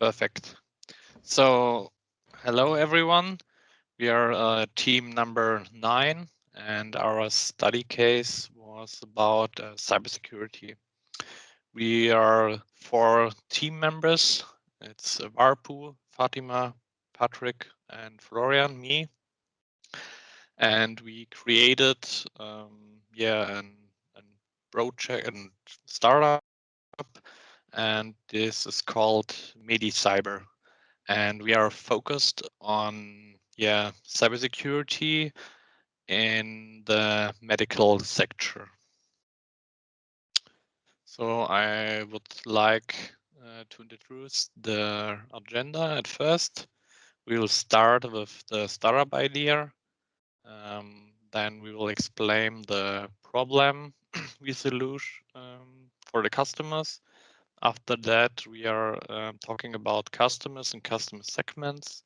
Perfect. So, hello everyone. We are team number 9, and our study case was about cybersecurity. We are 4 team members. It's Varpu, Fatima, Patrick, and Florian, me. And we created, an project and startup, and this is called MediCyber. And we are focused on cybersecurity in the medical sector. So I would like to introduce the agenda at first. We will start with the startup idea. Then we will explain the problem we solution for the customers. After that, we are talking about customers and customer segments,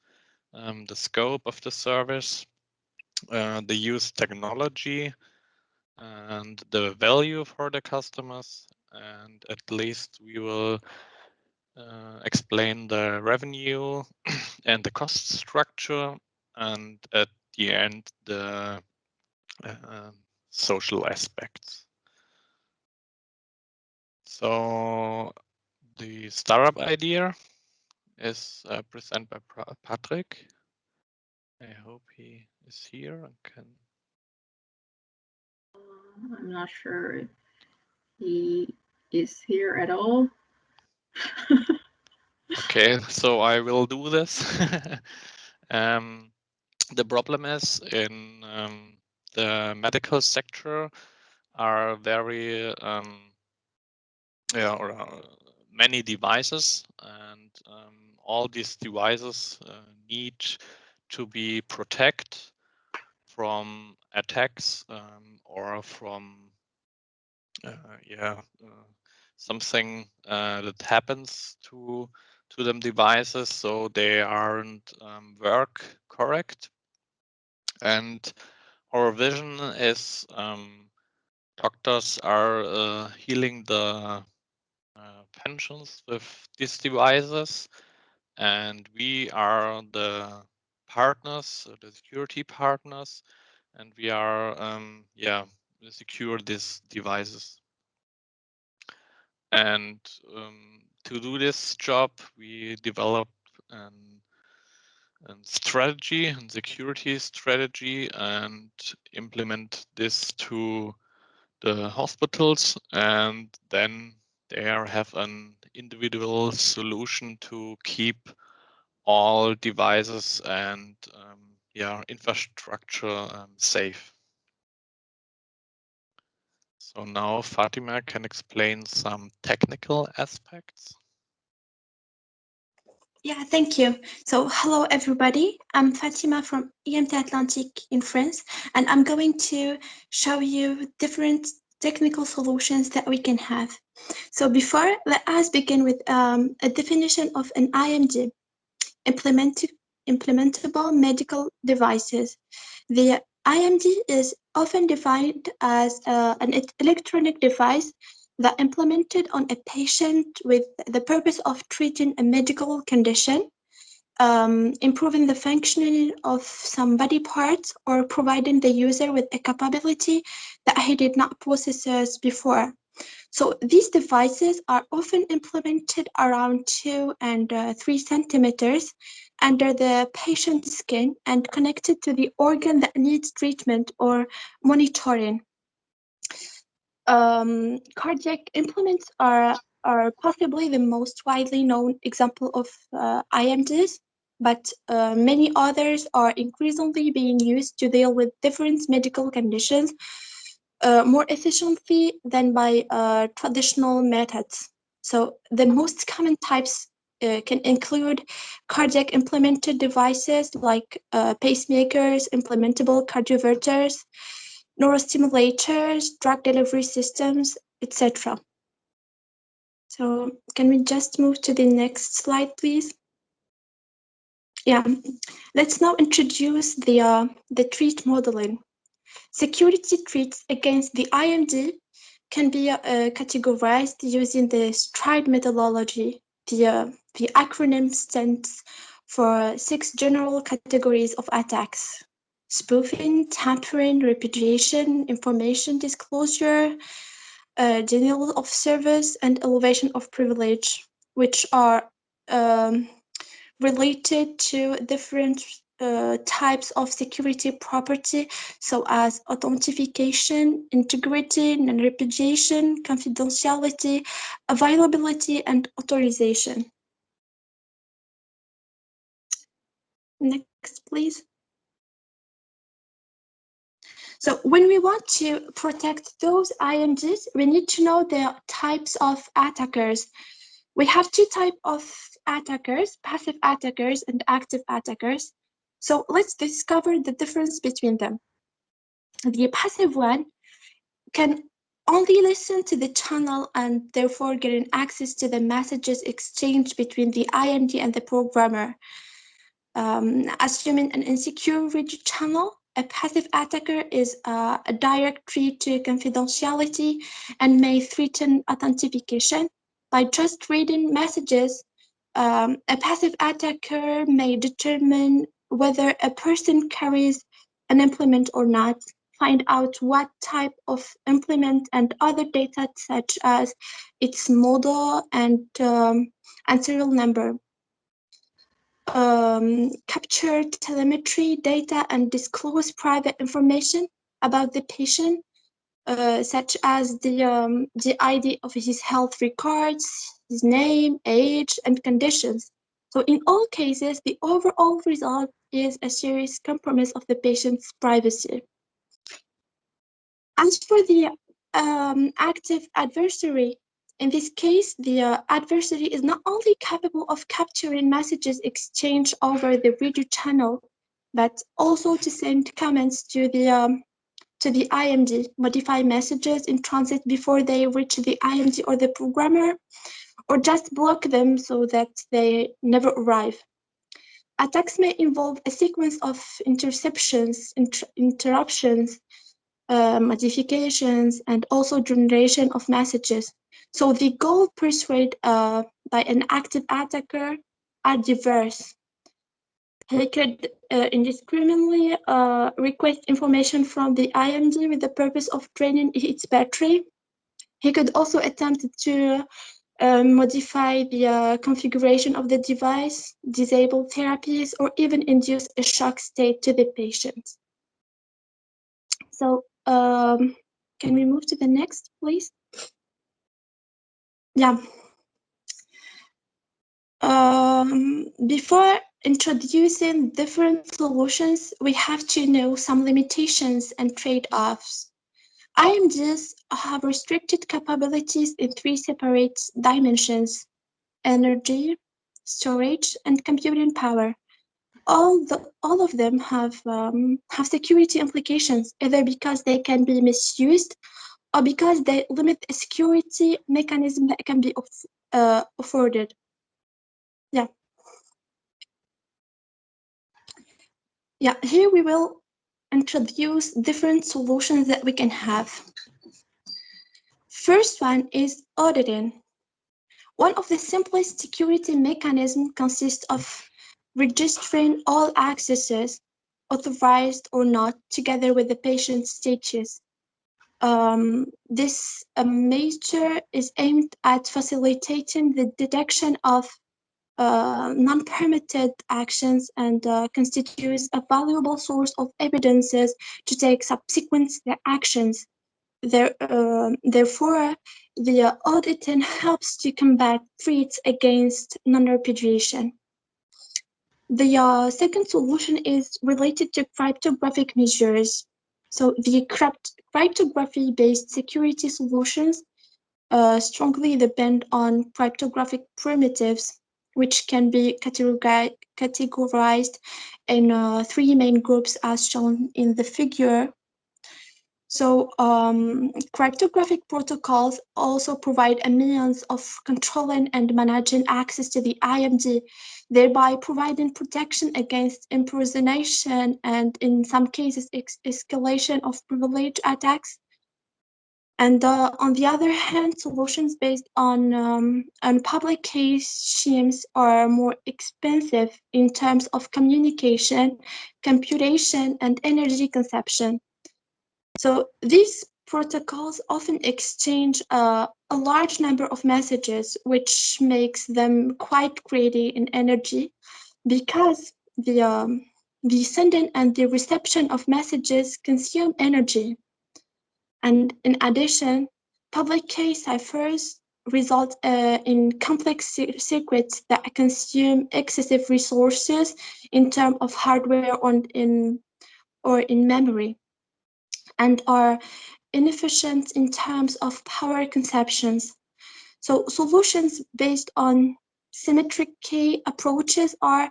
the scope of the service, the use technology, and the value for the customers. And at least we will explain the revenue and the cost structure, and at the end, the social aspects. So the startup idea is presented by Patrick. I hope he is here and can. I'm not sure if he is here at all. Okay, so I will do this. The problem is in the medical sector are very many devices, and all these devices need to be protected from attacks or from something that happens to them devices, so they aren't work correct. And our vision is doctors are healing the pensions with these devices, and we are the partners, the security partners, and we are secure these devices. And to do this job, we developed a strategy and security strategy and implement this to the hospitals, and then they have an individual solution to keep all devices and infrastructure safe. So now Fatima can explain some technical aspects. Yeah, thank you. So hello, everybody. I'm Fatima from EMT Atlantic in France, and I'm going to show you different technical solutions that we can have. So before, let us begin with a definition of an IMD, implementable medical devices. The IMD is often defined as an electronic device that implemented on a patient with the purpose of treating a medical condition, improving the functioning of some body parts, or providing the user with a capability that he did not possess before. So these devices are often implemented around 2 and 3 centimeters under the patient's skin and connected to the organ that needs treatment or monitoring. Cardiac implements are possibly the most widely known example of IMDs, but many others are increasingly being used to deal with different medical conditions more efficiently than by traditional methods. So the most common types can include cardiac implemented devices like pacemakers, implementable cardioverters, neurostimulators, drug delivery systems, etc. So can we just move to the next slide, please? Yeah, let's now introduce the threat modeling. Security threats against the IMD can be categorized using the STRIDE methodology. The The acronym stands for 6 general categories of attacks: spoofing, tampering, repudiation, information disclosure, denial of service, and elevation of privilege, which are related to different types of security property, so as authentication, integrity, non-repudiation, confidentiality, availability, and authorization. Next, please. So when we want to protect those IMDs, we need to know the types of attackers. We have two types of attackers, passive attackers and active attackers. So let's discover the difference between them. The passive one can only listen to the channel and therefore getting access to the messages exchanged between the IMD and the programmer. Assuming an insecure rigid channel, a passive attacker is a directory to confidentiality and may threaten authentication. By just reading messages, a passive attacker may determine whether a person carries an implement or not, find out what type of implement and other data such as its model and serial number. Capture telemetry data and disclose private information about the patient, such as the ID of his health records, his name, age, and conditions. So in all cases, the overall result is a serious compromise of the patient's privacy. As for the active adversary, in this case, the adversary is not only capable of capturing messages exchanged over the radio channel, but also to send comments to the IMD, modify messages in transit before they reach the IMD or the programmer, or just block them so that they never arrive. Attacks may involve a sequence of interceptions, interruptions, modifications, and also generation of messages. So the goal pursued by an active attacker are diverse. He could indiscriminately request information from the IMD with the purpose of draining its battery. He could also attempt to modify the configuration of the device, disable therapies, or even induce a shock state to the patient. So can we move to the next, please? Yeah. Before introducing different solutions, we have to know some limitations and trade-offs. IMDs have restricted capabilities in 3 separate dimensions: energy, storage, and computing power. All of them have security implications, either because they can be misused or because they limit a security mechanism that can be afforded. Yeah. Yeah, here we will introduce different solutions that we can have. First one is auditing. One of the simplest security mechanisms consists of registering all accesses, authorized or not, together with the patient's status. This measure is aimed at facilitating the detection of non-permitted actions and constitutes a valuable source of evidences to take subsequent actions. Therefore, the auditing helps to combat threats against non-repudiation. The second solution is related to cryptographic measures. So the cryptography-based security solutions strongly depend on cryptographic primitives, which can be categorized in 3 main groups as shown in the figure. So cryptographic protocols also provide a means of controlling and managing access to the IMD, thereby providing protection against impersonation and, in some cases, escalation of privilege attacks. And on the other hand, solutions based on public key schemes are more expensive in terms of communication, computation, and energy consumption. So these protocols often exchange a large number of messages, which makes them quite greedy in energy because the sending and the reception of messages consume energy. And in addition, public key ciphers result in complex secrets that consume excessive resources in terms of hardware or in memory, and are inefficient in terms of power consumptions. So solutions based on symmetric key approaches are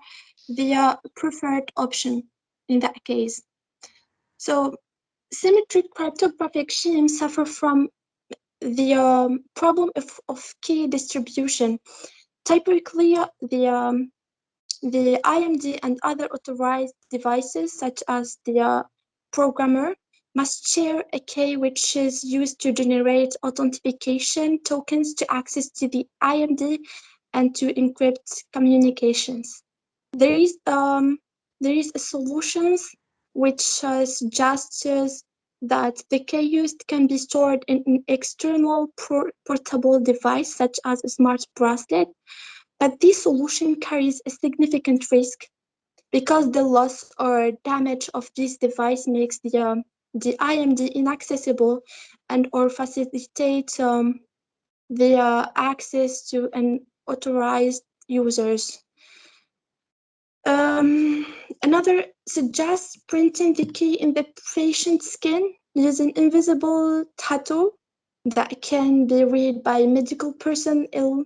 the preferred option in that case. So symmetric cryptographic schemes suffer from the problem of key distribution. Typically, the IMD and other authorized devices, such as the programmer, must share a key which is used to generate authentication tokens to access to the IMD and to encrypt communications. There is a solutions which suggests that the key used can be stored in an external portable device such as a smart bracelet, but this solution carries a significant risk because the loss or damage of this device makes the IMD inaccessible and or facilitate the access to unauthorized users. Another suggests printing the key in the patient's skin using invisible tattoo that can be read by medical personnel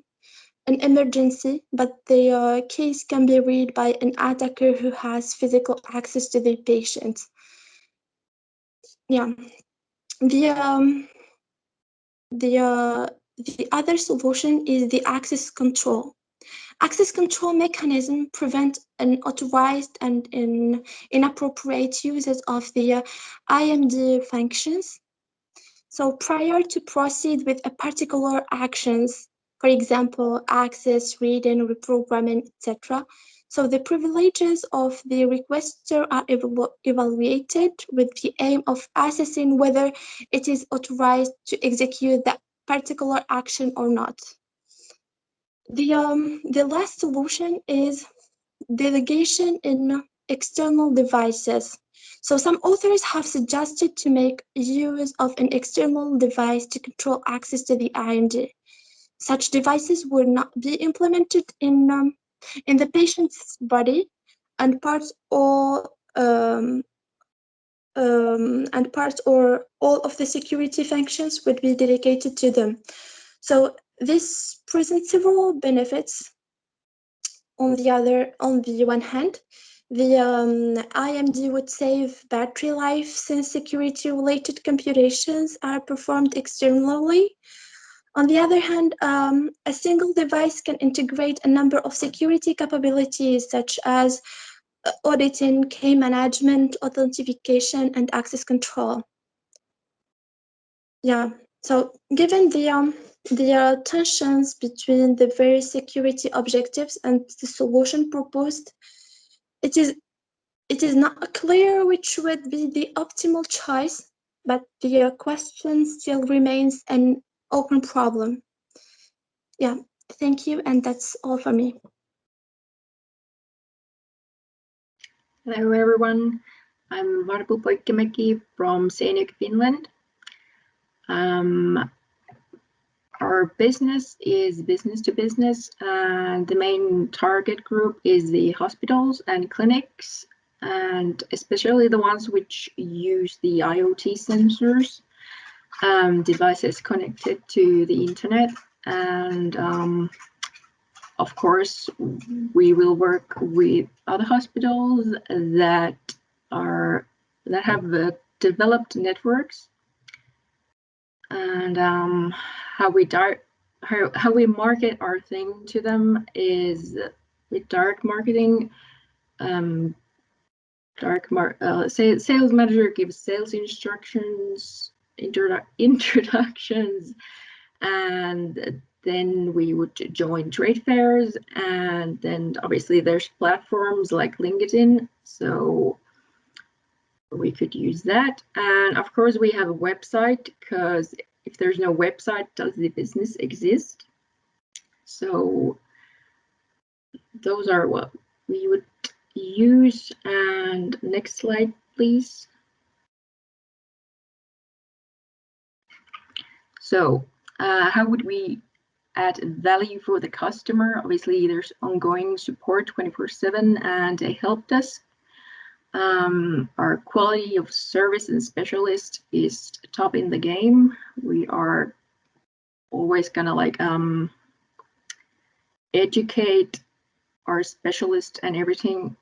an emergency, but the case can be read by an attacker who has physical access to the patient. Yeah, the um, the other solution is the access control. Access control mechanism prevent unauthorized and inappropriate uses of the IMD functions. So prior to proceed with a particular actions, for example, access, reading, reprogramming, etc. So the privileges of the requester are evaluated with the aim of assessing whether it is authorized to execute that particular action or not. The last solution is delegation in external devices. So some authors have suggested to make use of an external device to control access to the IMD. Such devices would not be implemented in the patient's body, and parts or all of the security functions would be dedicated to them. So this presents several benefits. On the one hand, the IMD would save battery life since security-related computations are performed externally. On the other hand, a single device can integrate a number of security capabilities such as auditing, key management, authentication, and access control. Yeah, so given the tensions between the various security objectives and the solution proposed, it is not clear which would be the optimal choice, but the question still remains an open problem. Yeah, thank you, and that's all for me. Hello, everyone. I'm Varpu Poikkimäki from Seinäjoki, Finland. Our business is business to business, and the main target group is the hospitals and clinics, and especially the ones which use the IoT sensors, devices connected to the internet. And of course, we will work with other hospitals that have developed networks. And how we market our thing to them is with direct marketing. Sales manager gives sales instructions, introductions, and then we would join trade fairs, and then obviously there's platforms like LinkedIn, so we could use that. And of course we have a website, because if there's no website, does the business exist? So those are what we would use. And next slide, please. So how would we add value for the customer? Obviously, there's ongoing support 24/7 and a help desk. Our quality of service and specialist is top in the game. We are always gonna like educate our specialist and everything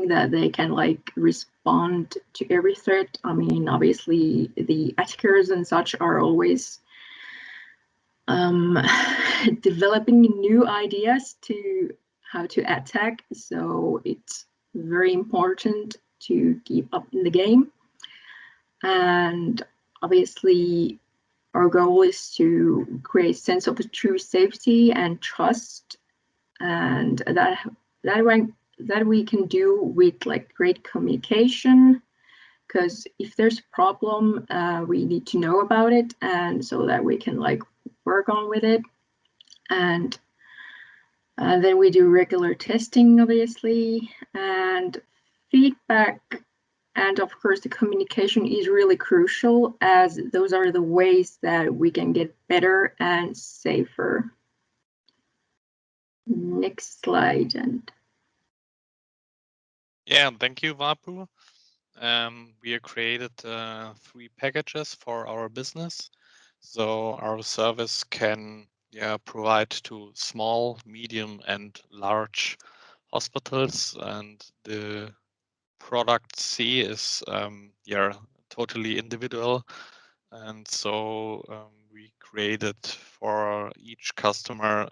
that they can like respond to every threat. I mean, obviously the attackers and such are always developing new ideas to how to attack, so it's very important to keep up in the game. And obviously our goal is to create sense of true safety and trust, and that we can do with like great communication, because if there's a problem, we need to know about it, and so that we can like work on with it. And then we do regular testing, obviously, and feedback. And of course, the communication is really crucial, as those are the ways that we can get better and safer. Next slide. And yeah, thank you, Vapu. We have created 3 packages for our business. So our service can provide to small, medium, and large hospitals, and the product C is totally individual, and so we created for each customer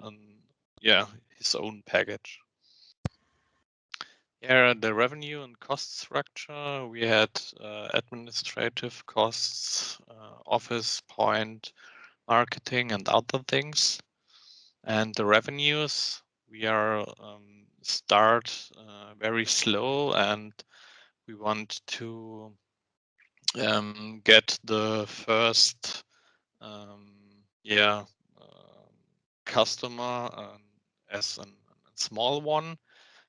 his own package. Yeah, the revenue and cost structure, we had administrative costs, office point, marketing, and other things. And the revenues, we are start very slow, and we want to get the first customer as a small one,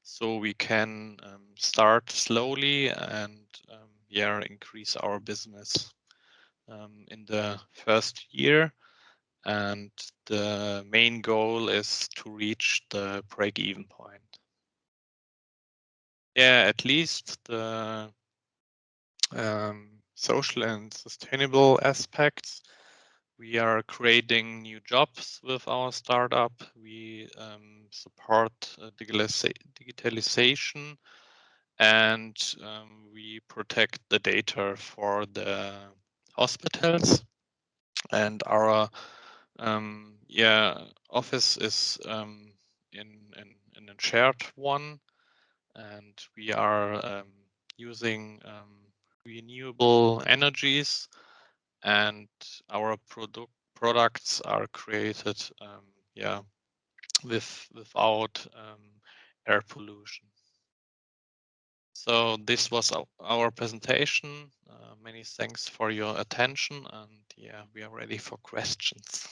so we can start slowly and increase our business in the first year. And the main goal is to reach the break-even point. Yeah, at least the social and sustainable aspects. We are creating new jobs with our startup. We support digitalization, and we protect the data for the hospitals. And our office is in a shared one, and we are using renewable energies, and our products are created without air pollution. So this was our presentation. Many thanks for your attention, and we are ready for questions.